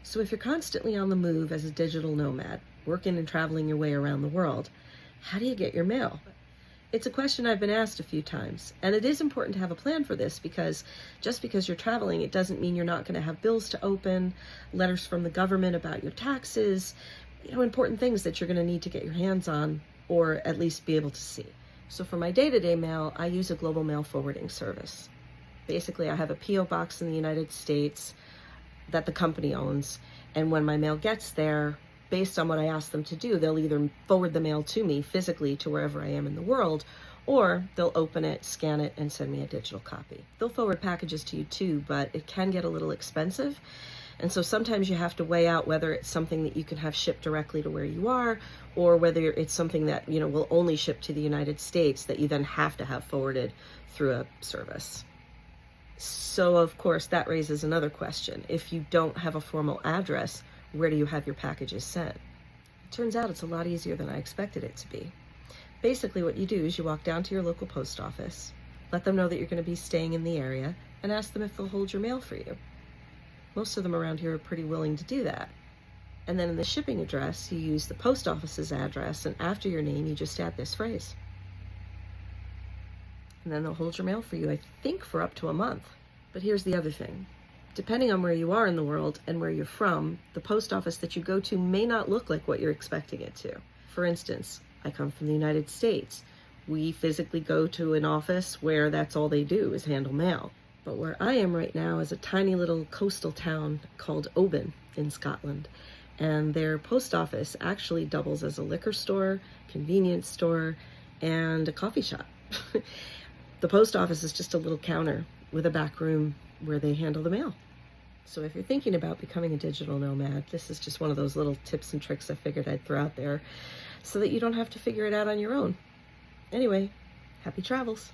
So if you're constantly on the move as a digital nomad, working and traveling your way around the world, how do you get your mail? It's a question I've been asked a few times, and it is important to have a plan for this because just because you're traveling, it doesn't mean you're not going to have bills to open, letters from the government about your taxes, important things that you're going to need to get your hands on or at least be able to see. So for my day-to-day mail, I use a global mail forwarding service. Basically, I have a P.O. box in the United States that the company owns, and when my mail gets there, based on what I ask them to do, they'll either forward the mail to me physically to wherever I am in the world, or they'll open it, scan it, and send me a digital copy. They'll forward packages to you too, but it can get a little expensive. And so sometimes you have to weigh out whether it's something that you can have shipped directly to where you are, or whether it's something that, will only ship to the United States that you then have to have forwarded through a service. So of course that raises another question. If you don't have a formal address, where do you have your packages sent? It turns out it's a lot easier than I expected it to be. Basically what you do is you walk down to your local post office, let them know that you're going to be staying in the area, and ask them if they'll hold your mail for you. Most of them around here are pretty willing to do that. And then in the shipping address, you use the post office's address, and after your name, you just add this phrase. And then they'll hold your mail for you, I think, for up to a month. But here's the other thing. Depending on where you are in the world and where you're from, the post office that you go to may not look like what you're expecting it to. For instance, I come from the United States. We physically go to an office where that's all they do is handle mail. But where I am right now is a tiny little coastal town called Oban in Scotland. And their post office actually doubles as a liquor store, convenience store, and a coffee shop. The post office is just a little counter with a back room where they handle the mail. So if you're thinking about becoming a digital nomad, this is just one of those little tips and tricks I figured I'd throw out there so that you don't have to figure it out on your own. Anyway, happy travels.